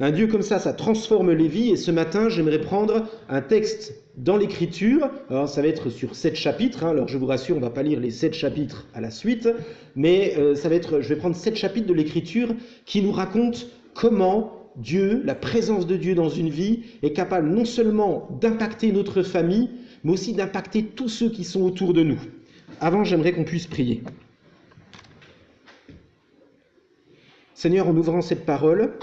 Un Dieu comme ça transforme les vies. Et ce matin, j'aimerais prendre un texte dans l'Écriture. Alors, ça va être sur 7 chapitres. Alors, je vous rassure, on ne va pas lire les 7 chapitres à la suite. Mais je vais prendre 7 chapitres de l'Écriture qui nous racontent comment Dieu, la présence de Dieu dans une vie, est capable non seulement d'impacter notre famille, mais aussi d'impacter tous ceux qui sont autour de nous. Avant, j'aimerais qu'on puisse prier. Seigneur, en ouvrant cette parole,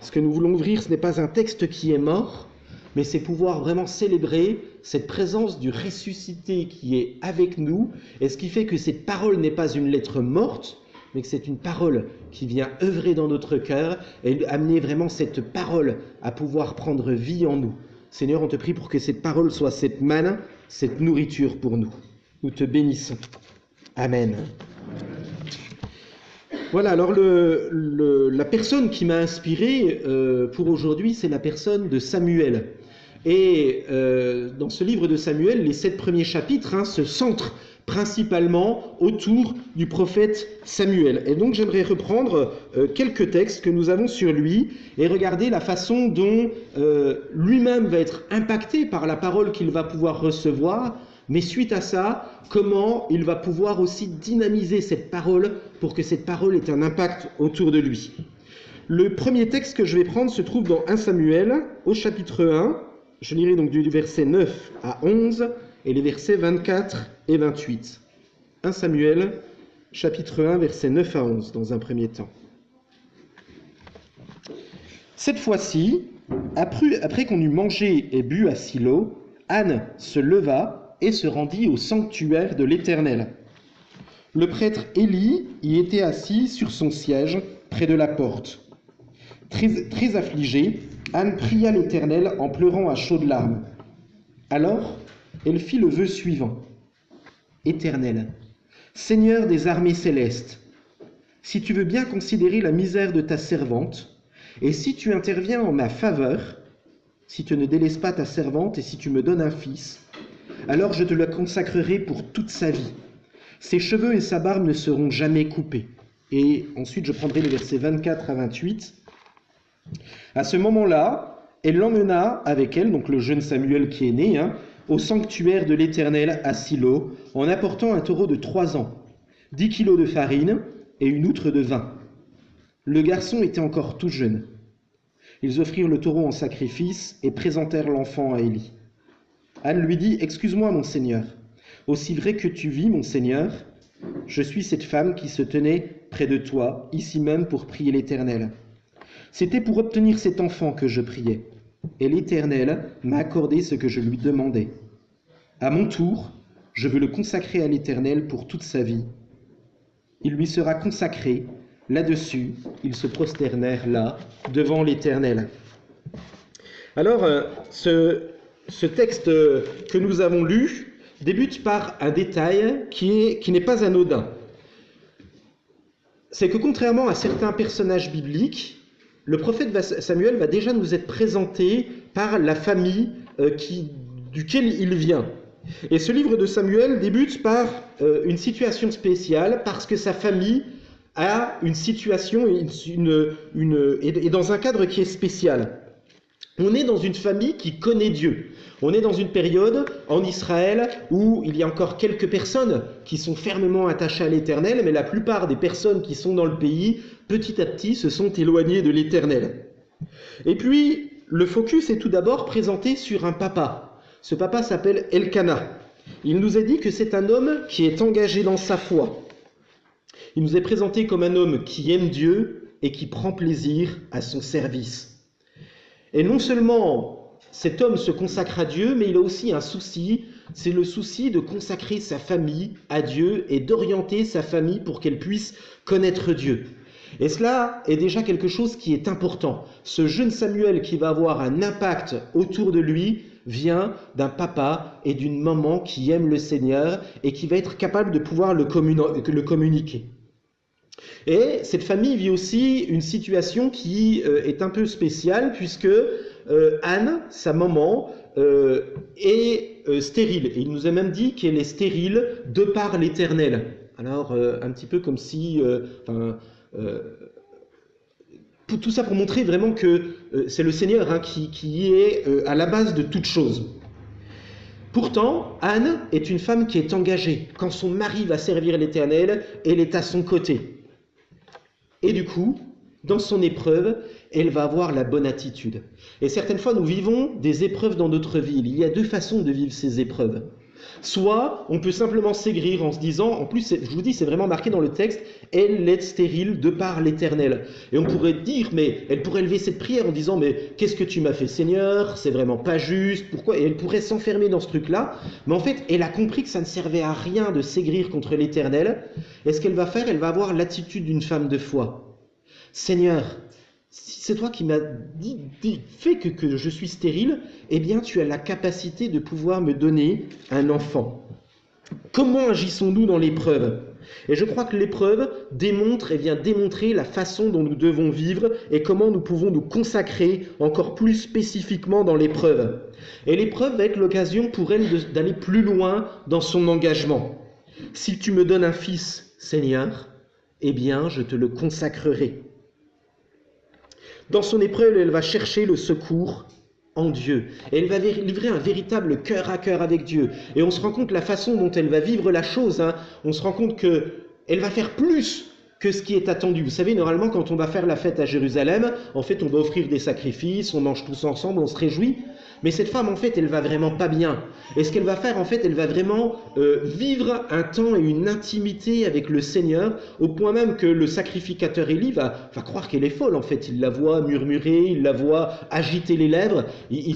ce que nous voulons ouvrir, ce n'est pas un texte qui est mort, mais c'est pouvoir vraiment célébrer cette présence du ressuscité qui est avec nous, et ce qui fait que cette parole n'est pas une lettre morte, mais que c'est une parole qui vient œuvrer dans notre cœur et amener vraiment cette parole à pouvoir prendre vie en nous. Seigneur, on te prie pour que cette parole soit cette manne, cette nourriture pour nous. Nous te bénissons. Amen. Voilà, alors la personne qui m'a inspiré pour aujourd'hui, c'est la personne de Samuel. Et dans ce livre de Samuel, les 7 premiers chapitres se centrent principalement autour du prophète Samuel. Et donc j'aimerais reprendre quelques textes que nous avons sur lui et regarder la façon dont lui-même va être impacté par la parole qu'il va pouvoir recevoir, mais suite à ça, comment il va pouvoir aussi dynamiser cette parole pour que cette parole ait un impact autour de lui. Le premier texte que je vais prendre se trouve dans 1 Samuel, au chapitre 1. Je lirai donc du verset 9 à 11 et les versets 24 et 28. 1 Samuel, chapitre 1, versets 9 à 11, dans un premier temps. Cette fois-ci, après qu'on eut mangé et bu à Silo, Anne se leva et se rendit au sanctuaire de l'Éternel. Le prêtre Élie y était assis sur son siège près de la porte. Très affligée, Anne pria l'Éternel en pleurant à chaudes larmes. Alors, elle fit le vœu suivant. Éternel, Seigneur des armées célestes, si tu veux bien considérer la misère de ta servante, et si tu interviens en ma faveur, si tu ne délaisses pas ta servante et si tu me donnes un fils, alors je te le consacrerai pour toute sa vie. Ses cheveux et sa barbe ne seront jamais coupés. Et ensuite, je prendrai les versets 24 à 28. À ce moment-là, elle l'emmena avec elle, donc le jeune Samuel qui est né, au sanctuaire de l'Éternel à Silo, en apportant un taureau de 3 ans, 10 kilos de farine et une outre de vin. Le garçon était encore tout jeune. Ils offrirent le taureau en sacrifice et présentèrent l'enfant à Élie. Anne lui dit « Excuse-moi, mon Seigneur, aussi vrai que tu vis, mon Seigneur, je suis cette femme qui se tenait près de toi, ici même, pour prier l'Éternel. C'était pour obtenir cet enfant que je priais, et l'Éternel m'a accordé ce que je lui demandais. À mon tour, je veux le consacrer à l'Éternel pour toute sa vie. Il lui sera consacré. Là-dessus, ils se prosternèrent là, devant l'Éternel. » Alors, ce texte que nous avons lu débute par un détail qui n'est pas anodin. C'est que contrairement à certains personnages bibliques, le prophète Samuel va déjà nous être présenté par la famille duquel il vient. Et ce livre de Samuel débute par une situation spéciale parce que sa famille a une situation et dans un cadre qui est spécial. On est dans une famille qui connaît Dieu. On est dans une période en Israël où il y a encore quelques personnes qui sont fermement attachées à l'Éternel, mais la plupart des personnes qui sont dans le pays, petit à petit, se sont éloignées de l'Éternel. Et puis, le focus est tout d'abord présenté sur un papa. Ce papa s'appelle Elkana. Il nous est dit que c'est un homme qui est engagé dans sa foi. Il nous est présenté comme un homme qui aime Dieu et qui prend plaisir à son service. Et non seulement cet homme se consacre à Dieu, mais il a aussi un souci, c'est le souci de consacrer sa famille à Dieu et d'orienter sa famille pour qu'elle puisse connaître Dieu. Et cela est déjà quelque chose qui est important. Ce jeune Samuel qui va avoir un impact autour de lui vient d'un papa et d'une maman qui aiment le Seigneur et qui va être capable de pouvoir le communiquer. Et cette famille vit aussi une situation qui est un peu spéciale puisque Anne, sa maman, est stérile. Et il nous a même dit qu'elle est stérile de par l'Éternel. Alors, un petit peu comme si Tout ça pour montrer vraiment que c'est le Seigneur hein, qui est à la base de toute chose. Pourtant, Anne est une femme qui est engagée. Quand son mari va servir l'Éternel, elle est à son côté. Et du coup, dans son épreuve, elle va avoir la bonne attitude. Et certaines fois, nous vivons des épreuves dans notre vie. Il y a deux façons de vivre ces épreuves. Soit on peut simplement s'aigrir en se disant, en plus je vous dis c'est vraiment marqué dans le texte, elle est stérile de par l'Éternel. Et on pourrait dire, mais elle pourrait élever cette prière en disant, mais qu'est-ce que tu m'as fait Seigneur, c'est vraiment pas juste, pourquoi? Et elle pourrait s'enfermer dans ce truc-là, mais en fait elle a compris que ça ne servait à rien de s'aigrir contre l'Éternel. Et ce qu'elle va faire, elle va avoir l'attitude d'une femme de foi. Seigneur, si c'est toi qui m'as fait que je suis stérile, eh bien tu as la capacité de pouvoir me donner un enfant. Comment agissons-nous dans l'épreuve? Et je crois que l'épreuve démontre et vient démontrer la façon dont nous devons vivre et comment nous pouvons nous consacrer encore plus spécifiquement dans l'épreuve. Et l'épreuve va être l'occasion pour elle d'aller plus loin dans son engagement. Si tu me donnes un fils, Seigneur, eh bien je te le consacrerai. Dans son épreuve, elle va chercher le secours en Dieu. Et elle va livrer un véritable cœur à cœur avec Dieu. Et on se rend compte de la façon dont elle va vivre la chose. Hein. On se rend compte qu'elle va faire plus que ce qui est attendu. Vous savez, normalement, quand on va faire la fête à Jérusalem, en fait, on va offrir des sacrifices, on mange tous ensemble, on se réjouit. Mais cette femme, en fait, elle va vraiment pas bien. Et ce qu'elle va faire, en fait, elle va vraiment vivre un temps et une intimité avec le Seigneur, au point même que le sacrificateur Élie va croire qu'elle est folle, en fait. Il la voit murmurer, il la voit agiter les lèvres. Il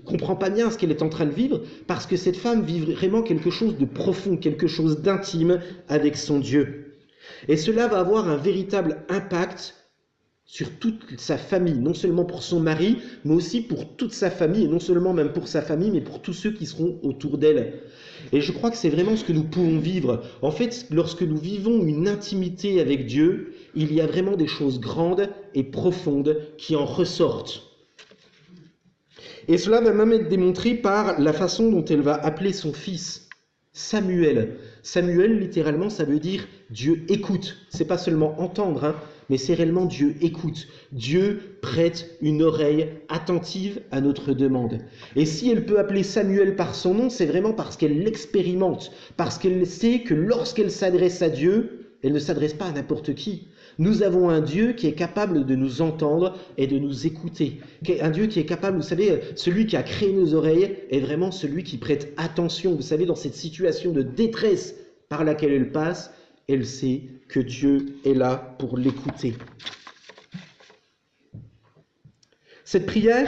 comprend pas bien ce qu'elle est en train de vivre, parce que cette femme vit vraiment quelque chose de profond, quelque chose d'intime avec son Dieu. Et cela va avoir un véritable impact sur toute sa famille, non seulement pour son mari, mais aussi pour toute sa famille, et non seulement même pour sa famille, mais pour tous ceux qui seront autour d'elle. Et je crois que c'est vraiment ce que nous pouvons vivre. En fait, lorsque nous vivons une intimité avec Dieu, il y a vraiment des choses grandes et profondes qui en ressortent. Et cela va même être démontré par la façon dont elle va appeler son fils, Samuel. Samuel, littéralement, ça veut dire Dieu écoute. C'est pas seulement entendre, hein, mais c'est réellement Dieu écoute. Dieu prête une oreille attentive à notre demande. Et si elle peut appeler Samuel par son nom, c'est vraiment parce qu'elle l'expérimente, parce qu'elle sait que lorsqu'elle s'adresse à Dieu, elle ne s'adresse pas à n'importe qui. Nous avons un Dieu qui est capable de nous entendre et de nous écouter. Un Dieu qui est capable, vous savez, celui qui a créé nos oreilles est vraiment celui qui prête attention. Vous savez, dans cette situation de détresse par laquelle elle passe, elle sait que Dieu est là pour l'écouter. Cette prière,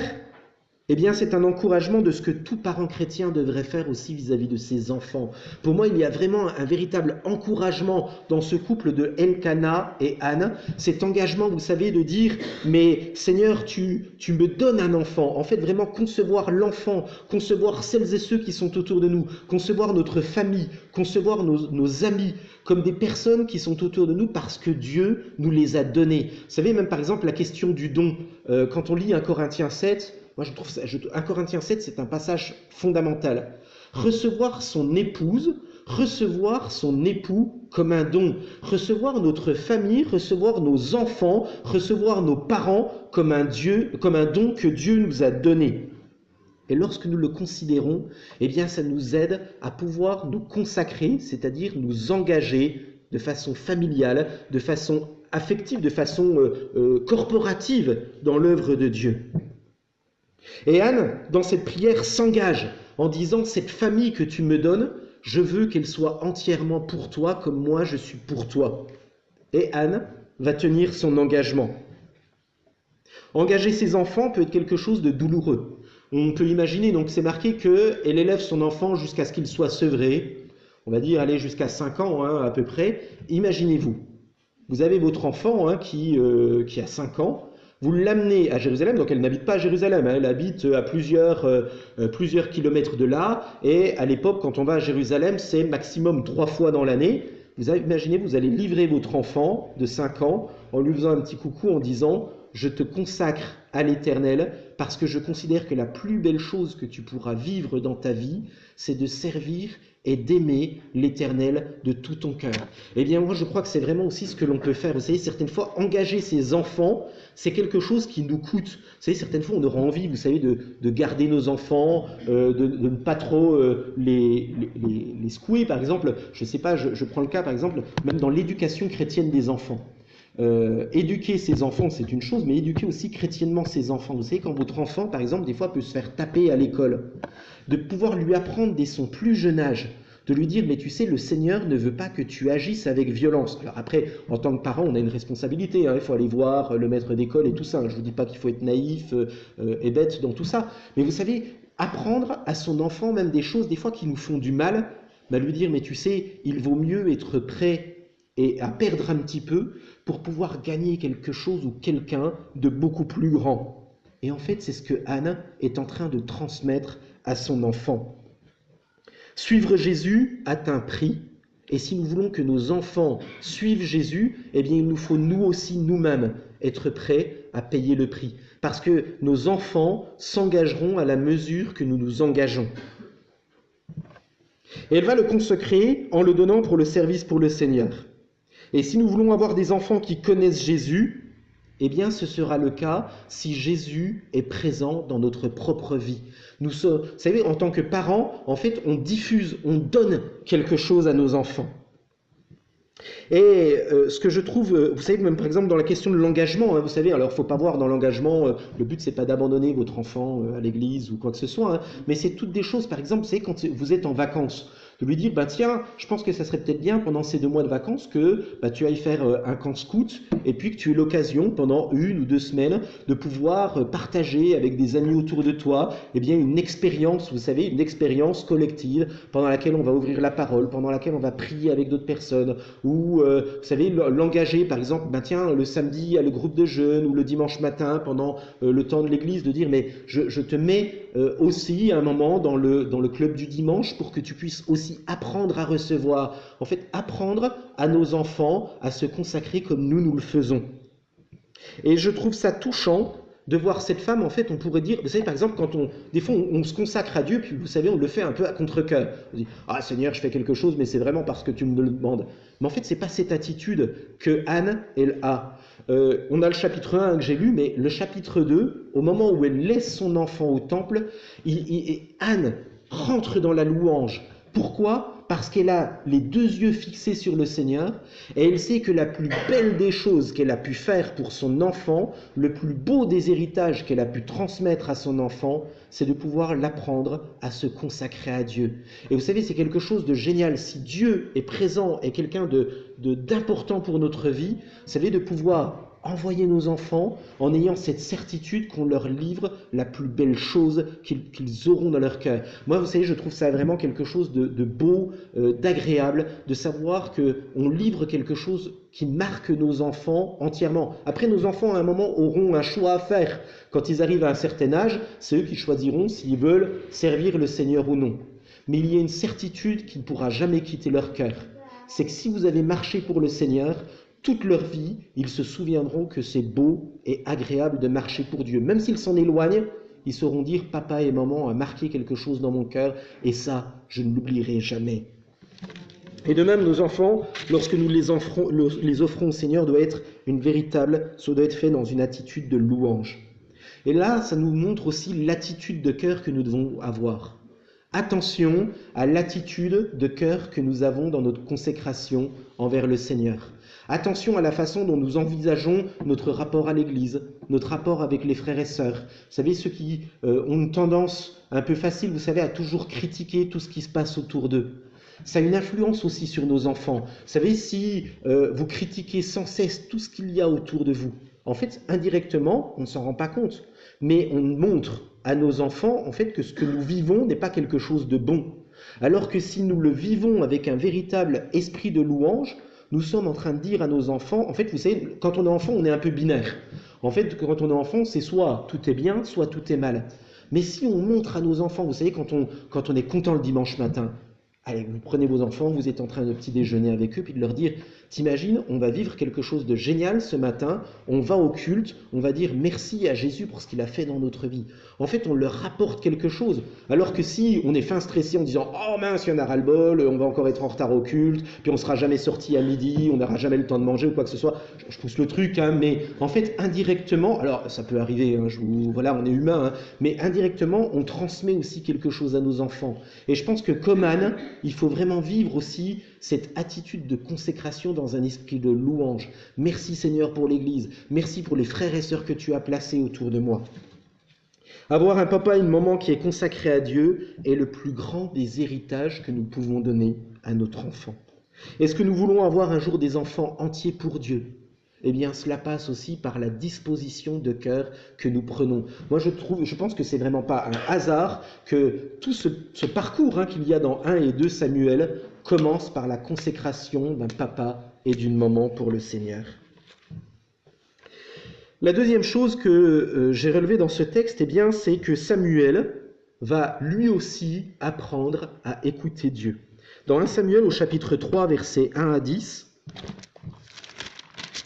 eh bien, c'est un encouragement de ce que tout parent chrétien devrait faire aussi vis-à-vis de ses enfants. Pour moi, il y a vraiment un véritable encouragement dans ce couple de Elkana et Anne. Cet engagement, vous savez, de dire, mais Seigneur, tu me donnes un enfant. En fait, vraiment concevoir l'enfant, concevoir celles et ceux qui sont autour de nous, concevoir notre famille, concevoir nos amis comme des personnes qui sont autour de nous parce que Dieu nous les a donnés. Vous savez, même par exemple, la question du don. Quand on lit 1 Corinthiens 7, moi, je trouve 1 Corinthiens 7, c'est un passage fondamental. Recevoir son épouse, recevoir son époux comme un don. Recevoir notre famille, recevoir nos enfants, recevoir nos parents comme un don que Dieu nous a donné. Et lorsque nous le considérons, eh bien, ça nous aide à pouvoir nous consacrer, c'est-à-dire nous engager de façon familiale, de façon affective, de façon corporative dans l'œuvre de Dieu. Et Anne, dans cette prière, s'engage en disant « Cette famille que tu me donnes, je veux qu'elle soit entièrement pour toi comme moi je suis pour toi. » Et Anne va tenir son engagement. Engager ses enfants peut être quelque chose de douloureux. On peut imaginer, donc c'est marqué qu'elle élève son enfant jusqu'à ce qu'il soit sevré. On va dire, allez, jusqu'à 5 ans hein, à peu près. Imaginez-vous, vous avez votre enfant hein, qui a 5 ans. Vous l'amenez à Jérusalem, donc elle n'habite pas à Jérusalem, hein, elle habite à plusieurs kilomètres de là, et à l'époque, quand on va à Jérusalem, c'est maximum 3 fois dans l'année. Vous imaginez, vous allez livrer votre enfant de 5 ans en lui faisant un petit coucou en disant « Je te consacre à l'Éternel parce que je considère que la plus belle chose que tu pourras vivre dans ta vie, c'est de servir est d'aimer l'Éternel de tout ton cœur. Eh bien, moi, je crois que c'est vraiment aussi ce que l'on peut faire. Vous savez, certaines fois, engager ses enfants, c'est quelque chose qui nous coûte. Vous savez, certaines fois, on aura envie, vous savez, de garder nos enfants, de ne pas trop les secouer. Par exemple, je ne sais pas, je prends le cas, par exemple, même dans l'éducation chrétienne des enfants. Éduquer ses enfants, c'est une chose, mais éduquer aussi chrétiennement ses enfants. Vous savez, quand votre enfant, par exemple, des fois peut se faire taper à l'école, de pouvoir lui apprendre dès son plus jeune âge, de lui dire, mais tu sais, le Seigneur ne veut pas que tu agisses avec violence. Alors après, en tant que parent, on a une responsabilité, hein, il faut aller voir le maître d'école et tout ça. Je ne vous dis pas qu'il faut être naïf et bête dans tout ça, mais vous savez, apprendre à son enfant même des choses, des fois, qui nous font du mal, bah, lui dire, mais tu sais, il vaut mieux être prêt et à perdre un petit peu pour pouvoir gagner quelque chose ou quelqu'un de beaucoup plus grand. Et en fait, c'est ce que Anne est en train de transmettre à son enfant. Suivre Jésus a un prix, et si nous voulons que nos enfants suivent Jésus, eh bien il nous faut nous aussi, nous-mêmes, être prêts à payer le prix. Parce que nos enfants s'engageront à la mesure que nous nous engageons. Et elle va le consacrer en le donnant pour le service pour le Seigneur. Et si nous voulons avoir des enfants qui connaissent Jésus, eh bien ce sera le cas si Jésus est présent dans notre propre vie. Vous savez, en tant que parents, en fait, on diffuse, on donne quelque chose à nos enfants. Et ce que je trouve, vous savez, même par exemple dans la question de l'engagement, hein, vous savez, alors il ne faut pas voir dans l'engagement, le but c'est pas d'abandonner votre enfant à l'église ou quoi que ce soit, hein, mais c'est toutes des choses, par exemple, vous savez, quand vous êtes en vacances, de lui dire, bah tiens, je pense que ça serait peut-être bien pendant ces 2 mois de vacances que bah, tu ailles faire un camp scout et puis que tu aies l'occasion pendant 1 ou 2 semaines de pouvoir partager avec des amis autour de toi eh bien, une expérience, vous savez, une expérience collective pendant laquelle on va ouvrir la parole, pendant laquelle on va prier avec d'autres personnes ou, vous savez, l'engager, par exemple, bah, tiens, le samedi, il y a le groupe de jeunes ou le dimanche matin pendant le temps de l'église, de dire, mais je te mets aussi un moment dans le club du dimanche pour que tu puisses aussi apprendre à recevoir, en fait apprendre à nos enfants à se consacrer comme nous le faisons. Et je trouve ça touchant de voir cette femme, en fait, on pourrait dire, vous savez, par exemple, quand des fois on se consacre à Dieu, puis vous savez, on le fait un peu à contre-cœur. On dit, ah Seigneur, je fais quelque chose, mais c'est vraiment parce que tu me le demandes. Mais en fait, c'est pas cette attitude que Anne, elle a. On a le chapitre 1 que j'ai lu, mais le chapitre 2, au moment où elle laisse son enfant au temple, Anne rentre dans la louange. Pourquoi ? Parce qu'elle a les 2 yeux fixés sur le Seigneur et elle sait que la plus belle des choses qu'elle a pu faire pour son enfant, le plus beau des héritages qu'elle a pu transmettre à son enfant, c'est de pouvoir l'apprendre à se consacrer à Dieu. Et vous savez, c'est quelque chose de génial. Si Dieu est présent et quelqu'un d'important pour notre vie, vous savez, de pouvoir envoyer nos enfants en ayant cette certitude qu'on leur livre la plus belle chose qu'ils auront dans leur cœur. Moi, vous savez, je trouve ça vraiment quelque chose de beau, d'agréable, de savoir qu'on livre quelque chose qui marque nos enfants entièrement. Après, nos enfants, à un moment, auront un choix à faire. Quand ils arrivent à un certain âge, c'est eux qui choisiront s'ils veulent servir le Seigneur ou non. Mais il y a une certitude qui ne pourra jamais quitter leur cœur. C'est que si vous avez marché pour le Seigneur, toute leur vie, ils se souviendront que c'est beau et agréable de marcher pour Dieu. Même s'ils s'en éloignent, ils sauront dire « Papa et maman ont marqué quelque chose dans mon cœur et ça, je ne l'oublierai jamais. » Et de même, nos enfants, lorsque nous les offrons au Seigneur, doit être ça doit être fait dans une attitude de louange. Et là, ça nous montre aussi l'attitude de cœur que nous devons avoir. Attention à l'attitude de cœur que nous avons dans notre consécration envers le Seigneur. Attention à la façon dont nous envisageons notre rapport à l'Église, notre rapport avec les frères et sœurs. Vous savez, ceux qui ont une tendance un peu facile, vous savez, à toujours critiquer tout ce qui se passe autour d'eux. Ça a une influence aussi sur nos enfants. Vous savez, si vous critiquez sans cesse tout ce qu'il y a autour de vous, en fait, indirectement, on ne s'en rend pas compte, mais on montre à nos enfants, en fait, que ce que nous vivons n'est pas quelque chose de bon. Alors que si nous le vivons avec un véritable esprit de louange, nous sommes en train de dire à nos enfants, en fait, vous savez, quand on est enfant, on est un peu binaire. En fait, quand on est enfant, c'est soit tout est bien, soit tout est mal. Mais si on montre à nos enfants, vous savez, quand on est content le dimanche matin, allez, vous prenez vos enfants, vous êtes en train de petit déjeuner avec eux, puis de leur dire, T'imagines, on va vivre quelque chose de génial ce matin, on va au culte, on va dire merci à Jésus pour ce qu'il a fait dans notre vie. En fait, on leur rapporte quelque chose. Alors que si on est fin stressé en disant « Oh mince, il y en a ras-le-bol, on va encore être en retard au culte, puis on sera jamais sorti à midi, on n'aura jamais le temps de manger ou quoi que ce soit. » Je pousse le truc, hein, mais en fait, indirectement, alors ça peut arriver, hein, voilà, on est humain, hein, mais indirectement, on transmet aussi quelque chose à nos enfants. Et je pense que comme Anne, il faut vraiment vivre aussi cette attitude de consécration dans un esprit de louange. Merci Seigneur pour l'Église, merci pour les frères et sœurs que tu as placés autour de moi. Avoir un papa et une maman qui est consacré à Dieu est le plus grand des héritages que nous pouvons donner à notre enfant. Est-ce que nous voulons avoir un jour des enfants entiers pour Dieu ? Eh bien, cela passe aussi par la disposition de cœur que nous prenons. Moi, je pense que c'est vraiment pas un hasard que tout ce parcours qu'il y a dans 1 et 2 Samuel commence par la consécration d'un papa et d'une maman pour le Seigneur. La deuxième chose que j'ai relevée dans ce texte, eh bien, c'est que Samuel va lui aussi apprendre à écouter Dieu. Dans 1 Samuel au chapitre 3, versets 1 à 10,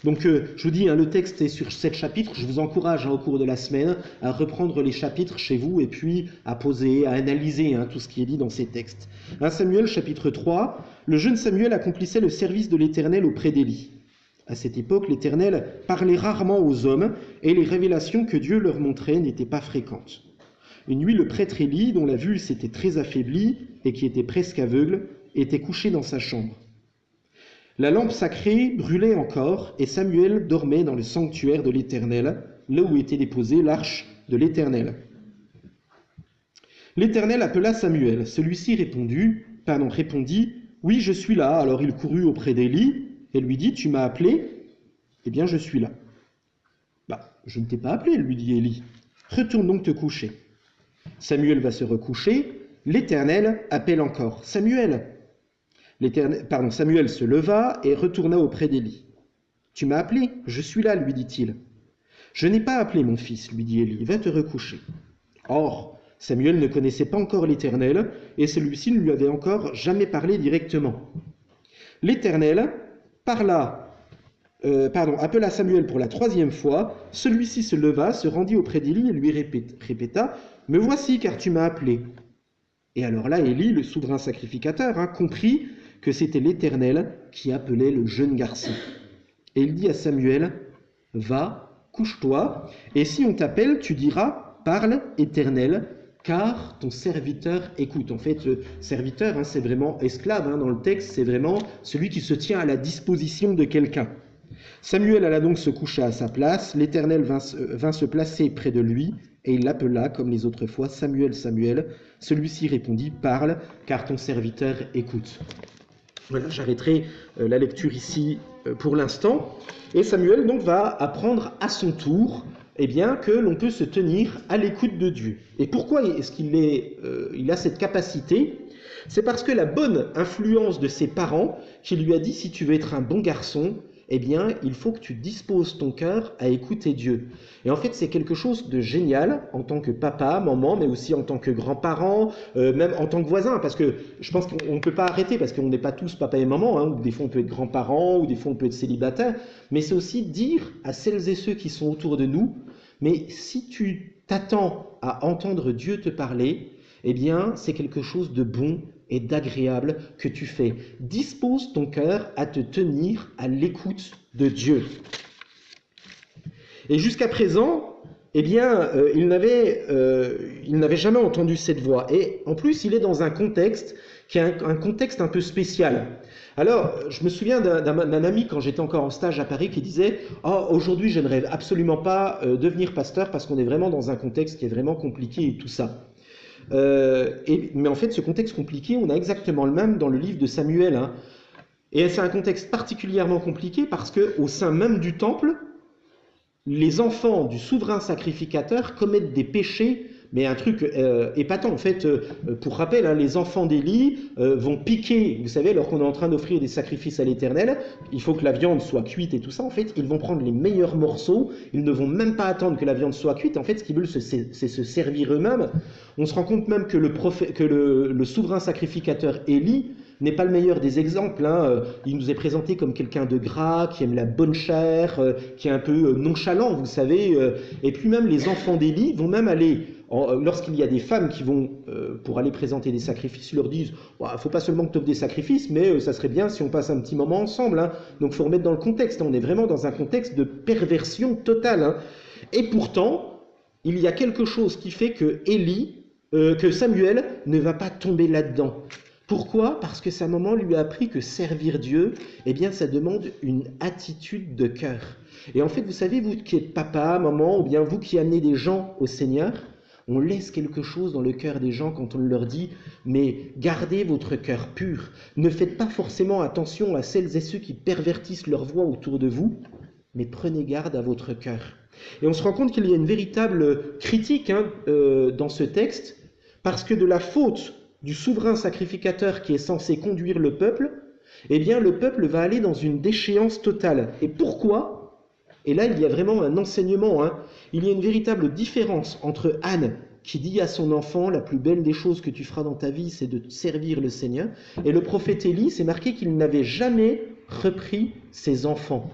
donc je vous dis, le texte est sur 7 chapitres, je vous encourage au cours de la semaine à reprendre les chapitres chez vous et puis à poser, à analyser tout ce qui est dit dans ces textes. 1 Samuel chapitre 3, le jeune Samuel accomplissait le service de l'Éternel auprès d'Élie. À cette époque, l'Éternel parlait rarement aux hommes et les révélations que Dieu leur montrait n'étaient pas fréquentes. Une nuit, le prêtre Élie, dont la vue s'était très affaiblie et qui était presque aveugle, était couché dans sa chambre. La lampe sacrée brûlait encore et Samuel dormait dans le sanctuaire de l'Éternel, là où était déposée l'arche de l'Éternel. L'Éternel appela Samuel. Celui-ci répondit « Oui, je suis là. » Alors il courut auprès d'Élie et lui dit « Tu m'as appelé ? Eh bien, je suis là. »« Je ne t'ai pas appelé, lui dit Élie. Retourne donc te coucher. » Samuel va se recoucher. L'Éternel appelle encore « Samuel !» Samuel se leva et retourna auprès d'Élie. « Tu m'as appelé ? Je suis là, lui dit-il. »« Je n'ai pas appelé mon fils, lui dit Élie. Va te recoucher. » Or, Samuel ne connaissait pas encore l'Éternel et celui-ci ne lui avait encore jamais parlé directement. L'Éternel appela Samuel pour la 3e fois. Celui-ci se leva, se rendit auprès d'Élie et lui répéta « Me voici, car tu m'as appelé. » Et alors là, Élie, le souverain sacrificateur, comprit que c'était l'Éternel qui appelait le jeune garçon. Et il dit à Samuel, « Va, couche-toi, et si on t'appelle, tu diras, parle, Éternel, car ton serviteur écoute. » En fait, serviteur, c'est vraiment esclave, dans le texte, c'est vraiment celui qui se tient à la disposition de quelqu'un. Samuel alla donc se coucher à sa place, l'Éternel vint se placer près de lui, et il l'appela comme les autres fois, « Samuel, Samuel !» Celui-ci répondit, « Parle, car ton serviteur écoute. » Voilà, j'arrêterai la lecture ici pour l'instant. Et Samuel donc va apprendre à son tour que l'on peut se tenir à l'écoute de Dieu. Et pourquoi est-ce qu'il a cette capacité ? C'est parce que la bonne influence de ses parents qui lui a dit « Si tu veux être un bon garçon, il faut que tu disposes ton cœur à écouter Dieu. » Et en fait, c'est quelque chose de génial en tant que papa, maman, mais aussi en tant que grand-parent, même en tant que voisin, parce que je pense qu'on ne peut pas arrêter, parce qu'on n'est pas tous papa et maman, ou des fois on peut être grands-parents, ou des fois on peut être célibataire, mais c'est aussi dire à celles et ceux qui sont autour de nous, mais si tu t'attends à entendre Dieu te parler, c'est quelque chose de bon et d'agréable que tu fais. Dispose ton cœur à te tenir à l'écoute de Dieu. Et jusqu'à présent, il n'avait jamais entendu cette voix. Et en plus, il est dans un contexte qui est un contexte un peu spécial. Alors, je me souviens d'un ami quand j'étais encore en stage à Paris qui disait « Oh, aujourd'hui, je ne rêve absolument pas devenir pasteur parce qu'on est vraiment dans un contexte qui est vraiment compliqué et tout ça. » Mais en fait, ce contexte compliqué, on a exactement le même dans le livre de Samuel. Et c'est un contexte particulièrement compliqué parce qu'au sein même du temple, les enfants du souverain sacrificateur commettent des péchés, mais un truc épatant. En fait, pour rappel, les enfants d'Élie vont piquer, vous savez, alors qu'on est en train d'offrir des sacrifices à l'Éternel, il faut que la viande soit cuite et tout ça. En fait, ils vont prendre les meilleurs morceaux, ils ne vont même pas attendre que la viande soit cuite. En fait, ce qu'ils veulent, c'est se servir eux-mêmes. On se rend compte même que le souverain sacrificateur Élie n'est pas le meilleur des exemples, hein. Il nous est présenté comme quelqu'un de gras, qui aime la bonne chair, qui est un peu nonchalant, vous savez. Et puis même les enfants d'Élie vont même aller, lorsqu'il y a des femmes qui vont, pour aller présenter des sacrifices, ils leur disent il ne faut pas seulement que tu offres des sacrifices, mais ça serait bien si on passe un petit moment ensemble, hein. Donc il faut remettre dans le contexte, on est vraiment dans un contexte de perversion totale, hein. Et pourtant, il y a quelque chose qui fait que Samuel ne va pas tomber là-dedans. Pourquoi? Parce que sa maman lui a appris que servir Dieu, eh bien, ça demande une attitude de cœur. Et en fait, vous savez, vous qui êtes papa, maman, ou bien vous qui amenez des gens au Seigneur, on laisse quelque chose dans le cœur des gens quand on leur dit « mais gardez votre cœur pur, ne faites pas forcément attention à celles et ceux qui pervertissent leur voix autour de vous, mais prenez garde à votre cœur. » Et on se rend compte qu'il y a une véritable critique dans ce texte, parce que de la faute du souverain sacrificateur qui est censé conduire le peuple, eh bien le peuple va aller dans une déchéance totale. Et pourquoi? Et là, il y a vraiment un enseignement, hein. Il y a une véritable différence entre Anne, qui dit à son enfant, la plus belle des choses que tu feras dans ta vie, c'est de servir le Seigneur, et le prophète Élie, c'est marqué qu'il n'avait jamais repris ses enfants.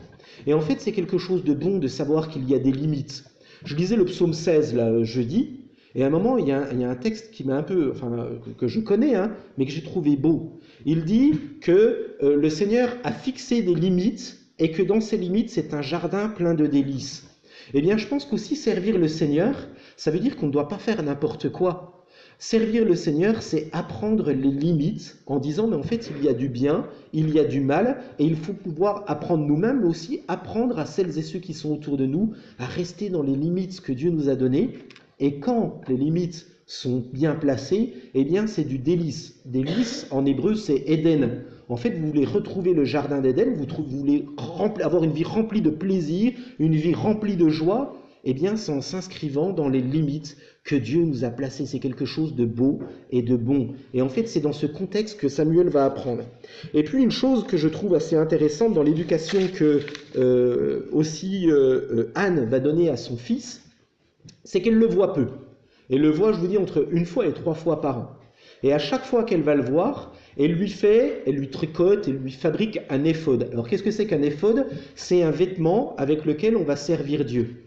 Et en fait, c'est quelque chose de bon de savoir qu'il y a des limites. Je lisais le psaume 16, là, jeudi, et à un moment, il y a un texte qui m'a un peu, enfin, que je connais, hein, mais que j'ai trouvé beau. Il dit que le Seigneur a fixé des limites, et que dans ces limites, c'est un jardin plein de délices. Eh bien, je pense qu'aussi servir le Seigneur, ça veut dire qu'on ne doit pas faire n'importe quoi. Servir le Seigneur, c'est apprendre les limites en disant, mais en fait, il y a du bien, il y a du mal, et il faut pouvoir apprendre nous-mêmes, mais aussi apprendre à celles et ceux qui sont autour de nous à rester dans les limites que Dieu nous a données. Et quand les limites sont bien placées, eh bien, c'est du délice. Délice, en hébreu, c'est Éden. En fait, vous voulez retrouver le jardin d'Éden, vous voulez avoir une vie remplie de plaisir, une vie remplie de joie, eh bien, c'est en s'inscrivant dans les limites que Dieu nous a placées. C'est quelque chose de beau et de bon. Et en fait, c'est dans ce contexte que Samuel va apprendre. Et puis, une chose que je trouve assez intéressante dans l'éducation que Anne va donner à son fils, c'est qu'elle le voit peu. Elle le voit, je vous dis, entre 1 fois et 3 fois par an. Et à chaque fois qu'elle va le voir, elle lui tricote, elle lui fabrique un éphod. Alors, qu'est-ce que c'est qu'un éphod? C'est un vêtement avec lequel on va servir Dieu.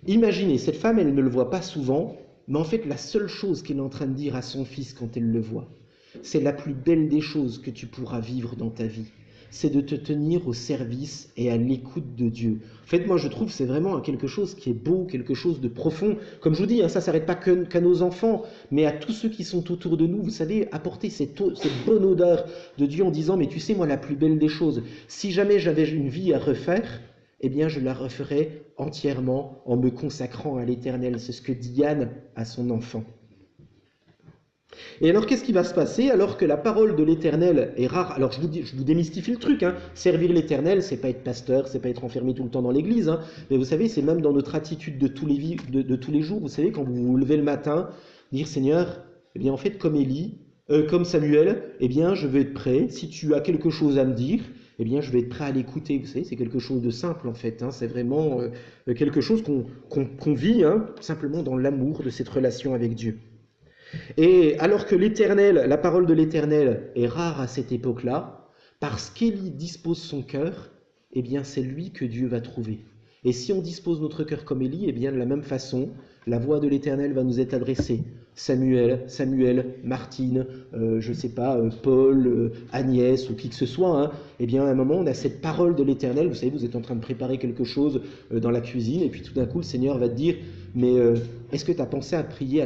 Imaginez, cette femme, elle ne le voit pas souvent, mais en fait, la seule chose qu'elle est en train de dire à son fils quand elle le voit, c'est la plus belle des choses que tu pourras vivre dans ta vie. C'est de te tenir au service et à l'écoute de Dieu. En fait, moi, je trouve que c'est vraiment quelque chose qui est beau, quelque chose de profond. Comme je vous dis, hein, ça ne s'arrête pas qu'à nos enfants, mais à tous ceux qui sont autour de nous. Vous savez, apporter cette bonne odeur de Dieu en disant, mais tu sais, moi, la plus belle des choses, si jamais j'avais une vie à refaire, eh bien, je la referai entièrement en me consacrant à l'Éternel. C'est ce que dit Anne à son enfant. Et alors, qu'est-ce qui va se passer alors que la parole de l'Éternel est rare? Alors, je vous démystifie le truc, hein. Servir l'Éternel, c'est pas être pasteur, c'est pas être enfermé tout le temps dans l'église, hein. Mais vous savez, c'est même dans notre attitude de tous les jours. Vous savez, quand vous vous levez le matin, dire Seigneur, eh bien, en fait, comme Samuel, eh bien, je veux être prêt. Si tu as quelque chose à me dire, eh bien, je vais être prêt à l'écouter. Vous savez, c'est quelque chose de simple, en fait, hein. C'est vraiment quelque chose qu'on vit, hein, simplement dans l'amour de cette relation avec Dieu. Et alors que la parole de l'Éternel est rare à cette époque-là, parce qu'Élie dispose son cœur, eh bien c'est lui que Dieu va trouver. Et si on dispose notre cœur comme Élie, eh bien de la même façon, la voix de l'Éternel va nous être adressée. Samuel, Martine, je ne sais pas, Paul, Agnès ou qui que ce soit, hein, eh bien à un moment on a cette parole de l'Éternel. Vous savez, vous êtes en train de préparer quelque chose dans la cuisine et puis tout d'un coup le Seigneur va te dire mais est-ce que tu as pensé à prier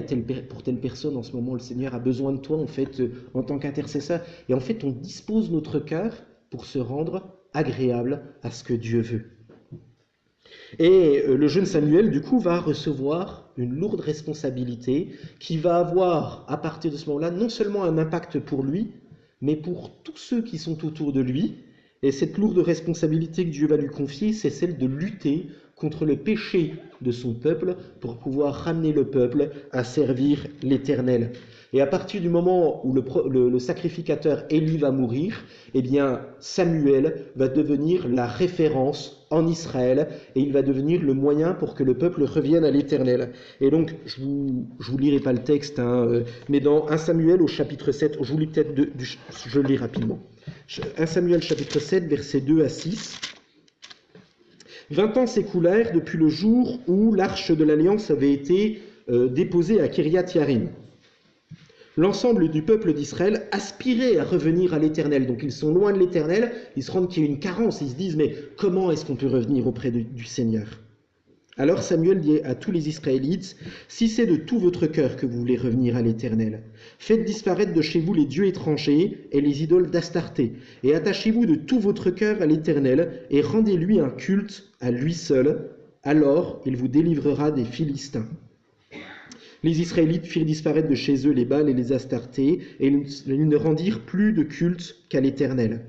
pour telle personne en ce moment? Le Seigneur a besoin de toi en fait en tant qu'intercesseur. Et en fait on dispose notre cœur pour se rendre agréable à ce que Dieu veut. Et le jeune Samuel, du coup, va recevoir une lourde responsabilité qui va avoir, à partir de ce moment-là, non seulement un impact pour lui, mais pour tous ceux qui sont autour de lui. Et cette lourde responsabilité que Dieu va lui confier, c'est celle de lutter contre le péché de son peuple pour pouvoir ramener le peuple à servir l'Éternel. Et à partir du moment où le sacrificateur Élie va mourir, eh bien Samuel va devenir la référence en Israël, et il va devenir le moyen pour que le peuple revienne à l'Éternel. Et donc, je vous lirai pas le texte, mais dans 1 Samuel au chapitre 7, je vous lis peut-être, je lis rapidement. 1 Samuel chapitre 7, versets 2 à 6. 20 ans s'écoulèrent depuis le jour où l'arche de l'Alliance avait été déposée à Kiriath-Yarim. L'ensemble du peuple d'Israël aspirait à revenir à l'Éternel. Donc ils sont loin de l'Éternel, ils se rendent qu'il y a une carence, ils se disent mais comment est-ce qu'on peut revenir auprès du Seigneur? Alors Samuel dit à tous les Israélites, si c'est de tout votre cœur que vous voulez revenir à l'Éternel, faites disparaître de chez vous les dieux étrangers et les idoles d'Astarté, et attachez-vous de tout votre cœur à l'Éternel, et rendez-lui un culte à lui seul, alors il vous délivrera des Philistins. Les Israélites firent disparaître de chez eux les Baals et les Astartés, et ils ne rendirent plus de culte qu'à l'Éternel.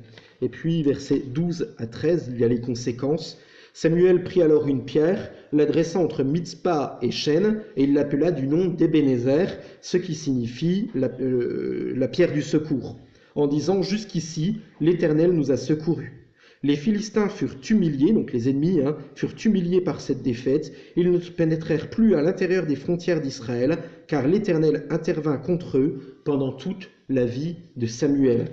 Et puis, versets 12 à 13, il y a les conséquences. Samuel prit alors une pierre, l'adressa entre Mitzpah et Chêne, et il l'appela du nom d'Ebenezer, ce qui signifie la pierre du secours, en disant « Jusqu'ici, l'Éternel nous a secourus ». Les Philistins furent humiliés, donc les ennemis, furent humiliés par cette défaite. Ils ne pénétrèrent plus à l'intérieur des frontières d'Israël, car l'Éternel intervint contre eux pendant toute la vie de Samuel.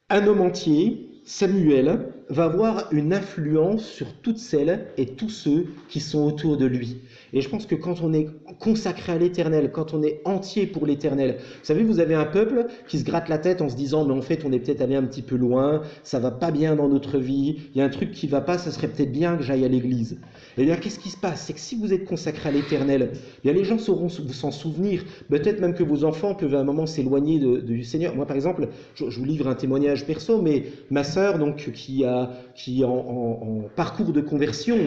Un homme entier, Samuel, va avoir une influence sur toutes celles et tous ceux qui sont autour de lui. Et je pense que quand on est consacré à l'Éternel, quand on est entier pour l'Éternel, vous savez, vous avez un peuple qui se gratte la tête en se disant mais en fait on est peut-être allé un petit peu loin, ça va pas bien dans notre vie, il y a un truc qui va pas, ça serait peut-être bien que j'aille à l'église. Et bien qu'est-ce qui se passe? C'est que si vous êtes consacré à l'Éternel, bien les gens sauront vous s'en souvenir, peut-être même que vos enfants peuvent à un moment s'éloigner du Seigneur. Moi par exemple, je vous livre un témoignage perso, mais ma sœur donc qui est en parcours de conversion,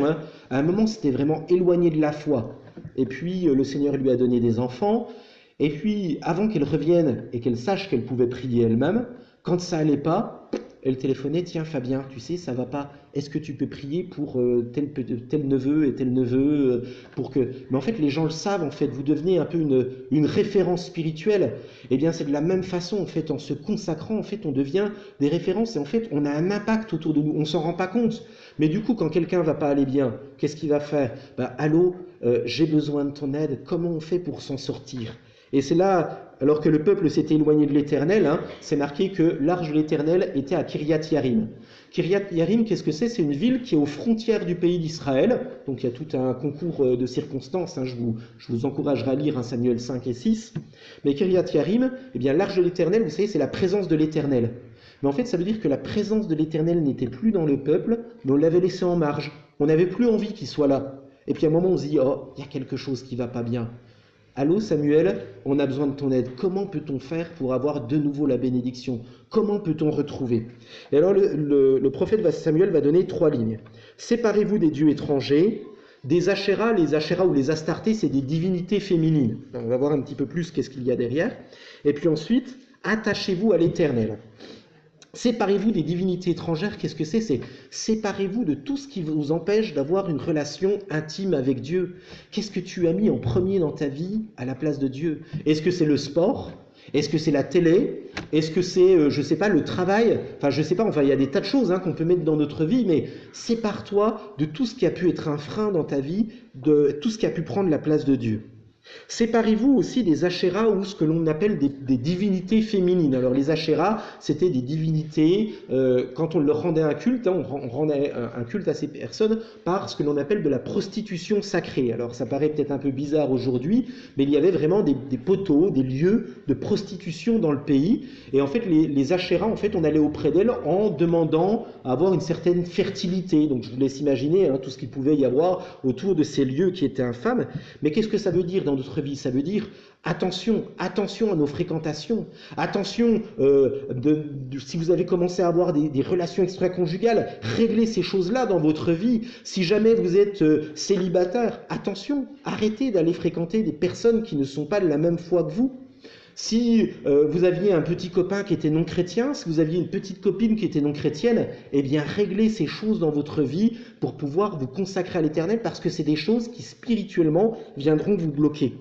à un moment s'était vraiment éloignée de la foi. Et puis le Seigneur lui a donné des enfants, et puis avant qu'elle revienne et qu'elle sache qu'elle pouvait prier elle-même, quand ça allait pas, elle téléphonait, tiens Fabien, tu sais, ça va pas, est-ce que tu peux prier pour tel neveu et tel neveu pour que... Mais en fait, les gens le savent, en fait, vous devenez un peu une référence spirituelle. Eh bien, c'est de la même façon, en fait, en se consacrant, en fait, on devient des références, et en fait, on a un impact autour de nous, on s'en rend pas compte. Mais du coup, quand quelqu'un va pas aller bien, qu'est-ce qu'il va faire? Allô, j'ai besoin de ton aide, comment on fait pour s'en sortir? Et c'est là, alors que le peuple s'était éloigné de l'Éternel, c'est marqué que l'arche de l'Éternel était à Kiriath-Yarim. Kiriath-Yarim, qu'est-ce que c'est? C'est une ville qui est aux frontières du pays d'Israël. Donc il y a tout un concours de circonstances. Je vous encouragerai à lire Samuel 5 et 6. Mais Kiriath-Yarim, eh bien l'arche de l'Éternel, vous savez, c'est la présence de l'Éternel. Mais en fait, ça veut dire que la présence de l'Éternel n'était plus dans le peuple, mais on l'avait laissé en marge. On n'avait plus envie qu'il soit là. Et puis à un moment, on se dit, oh, il y a quelque chose qui ne va pas bien. Allô Samuel, on a besoin de ton aide. Comment peut-on faire pour avoir de nouveau la bénédiction? Comment peut-on retrouver? Et alors le prophète Samuel va donner 3 lignes. Séparez-vous des dieux étrangers, des Ashéras. Les Ashéras ou les Astartés, c'est des divinités féminines. On va voir un petit peu plus qu'est-ce qu'il y a derrière. Et puis ensuite, attachez-vous à l'Éternel. Séparez-vous des divinités étrangères, qu'est-ce que c'est? C'est séparez-vous de tout ce qui vous empêche d'avoir une relation intime avec Dieu. Qu'est-ce que tu as mis en premier dans ta vie à la place de Dieu? Est-ce que c'est le sport? Est-ce que c'est la télé? Est-ce que c'est, je ne sais pas, le travail? Enfin, je ne sais pas, il y a des tas de choses qu'on peut mettre dans notre vie, mais sépare-toi de tout ce qui a pu être un frein dans ta vie, de tout ce qui a pu prendre la place de Dieu. Séparez-vous aussi des Ashéras ou ce que l'on appelle des divinités féminines. Alors les Ashéras, c'était des divinités, quand on leur rendait un culte, on rendait un culte à ces personnes par ce que l'on appelle de la prostitution sacrée. Alors ça paraît peut-être un peu bizarre aujourd'hui, mais il y avait vraiment des poteaux, des lieux de prostitution dans le pays. Et en fait, les Ashéras, en fait, on allait auprès d'elles en demandant à avoir une certaine fertilité. Donc je vous laisse imaginer tout ce qu'il pouvait y avoir autour de ces lieux qui étaient infâmes. Mais qu'est-ce que ça veut dire dans notre vie? Ça veut dire attention à nos fréquentations, attention si vous avez commencé à avoir des relations extra-conjugales, réglez ces choses-là dans votre vie. Si jamais vous êtes célibataire, attention, arrêtez d'aller fréquenter des personnes qui ne sont pas de la même foi que vous. Si vous aviez un petit copain qui était non chrétien, si vous aviez une petite copine qui était non chrétienne, eh bien réglez ces choses dans votre vie pour pouvoir vous consacrer à l'Éternel, parce que c'est des choses qui spirituellement viendront vous bloquer.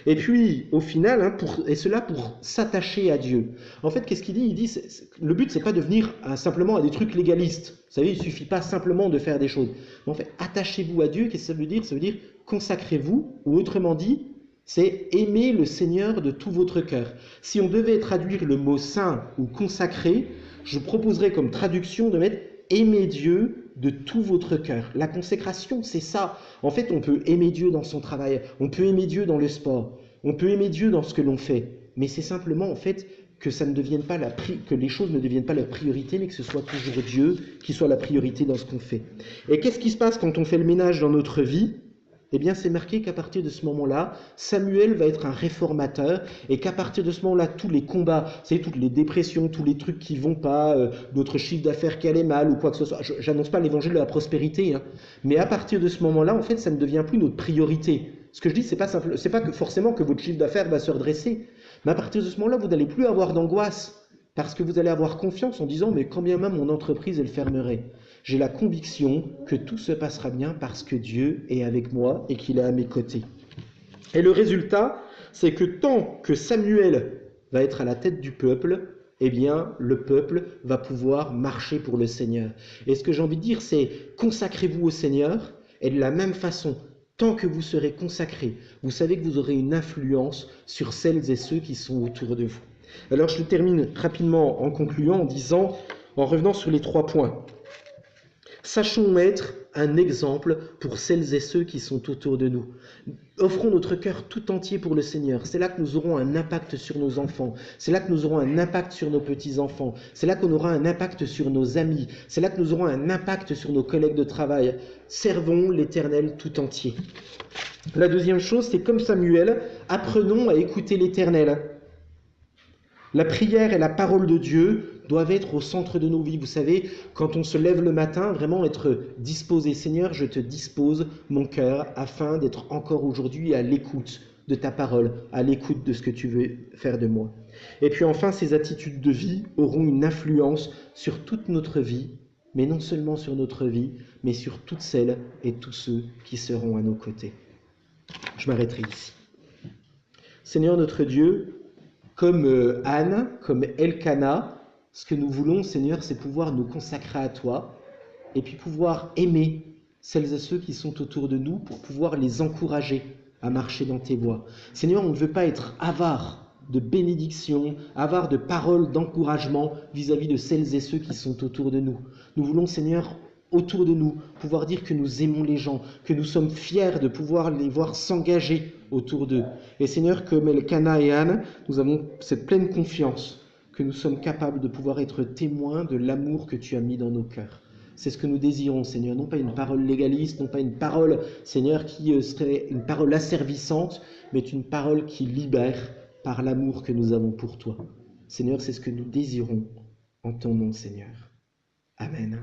Et puis au final, hein, et cela pour s'attacher à Dieu. En fait, qu'est-ce qu'il dit? Il dit, le but c'est pas de venir simplement à des trucs légalistes. Vous savez, il suffit pas simplement de faire des choses. Mais en fait, attachez-vous à Dieu. Qu'est-ce que ça veut dire? Ça veut dire consacrez-vous, ou autrement dit, c'est aimer le Seigneur de tout votre cœur. Si on devait traduire le mot saint ou consacré, je proposerais comme traduction de mettre aimer Dieu de tout votre cœur. La consécration, c'est ça. En fait, on peut aimer Dieu dans son travail, on peut aimer Dieu dans le sport, on peut aimer Dieu dans ce que l'on fait. Mais c'est simplement, en fait, que ça ne devienne pas que les choses ne deviennent pas la priorité, mais que ce soit toujours Dieu qui soit la priorité dans ce qu'on fait. Et qu'est-ce qui se passe quand on fait le ménage dans notre vie? Eh bien, c'est marqué qu'à partir de ce moment-là, Samuel va être un réformateur, et qu'à partir de ce moment-là, tous les combats, c'est toutes les dépressions, tous les trucs qui vont pas, notre chiffre d'affaires qui allait mal ou quoi que ce soit. J'annonce pas l'évangile de la prospérité, hein, mais à partir de ce moment-là, en fait, ça ne devient plus notre priorité. Ce que je dis, c'est pas que forcément que votre chiffre d'affaires va se redresser, mais à partir de ce moment-là, vous n'allez plus avoir d'angoisse, parce que vous allez avoir confiance en disant, mais quand bien même mon entreprise, elle fermerait. J'ai la conviction que tout se passera bien parce que Dieu est avec moi et qu'il est à mes côtés. Et le résultat, c'est que tant que Samuel va être à la tête du peuple, eh bien, le peuple va pouvoir marcher pour le Seigneur. Et ce que j'ai envie de dire, c'est consacrez-vous au Seigneur, et de la même façon, tant que vous serez consacrés, vous savez que vous aurez une influence sur celles et ceux qui sont autour de vous. Alors, je termine rapidement en concluant en revenant sur les 3 points. Sachons être un exemple pour celles et ceux qui sont autour de nous. Offrons notre cœur tout entier pour le Seigneur. C'est là que nous aurons un impact sur nos enfants. C'est là que nous aurons un impact sur nos petits-enfants. C'est là qu'on aura un impact sur nos amis. C'est là que nous aurons un impact sur nos collègues de travail. Servons l'Éternel tout entier. La deuxième chose, c'est comme Samuel, apprenons à écouter l'Éternel. La prière et la parole de Dieu doivent être au centre de nos vies. Vous savez, quand on se lève le matin, vraiment être disposé. Seigneur, je te dispose mon cœur afin d'être encore aujourd'hui à l'écoute de ta parole, à l'écoute de ce que tu veux faire de moi. Et puis enfin, ces attitudes de vie auront une influence sur toute notre vie, mais non seulement sur notre vie, mais sur toutes celles et tous ceux qui seront à nos côtés. Je m'arrêterai ici. Seigneur notre Dieu, comme Anne, comme Elkana, ce que nous voulons, Seigneur, c'est pouvoir nous consacrer à toi et puis pouvoir aimer celles et ceux qui sont autour de nous pour pouvoir les encourager à marcher dans tes voies. Seigneur, on ne veut pas être avare de bénédiction, avare de paroles d'encouragement vis-à-vis de celles et ceux qui sont autour de nous. Nous voulons, Seigneur, autour de nous, pouvoir dire que nous aimons les gens, que nous sommes fiers de pouvoir les voir s'engager autour d'eux. Et Seigneur, comme Elkana et Anne, nous avons cette pleine confiance que nous sommes capables de pouvoir être témoins de l'amour que tu as mis dans nos cœurs. C'est ce que nous désirons, Seigneur, non pas une parole légaliste, non pas une parole, Seigneur, qui serait une parole asservissante, mais une parole qui libère par l'amour que nous avons pour toi. Seigneur, c'est ce que nous désirons en ton nom, Seigneur. Amen.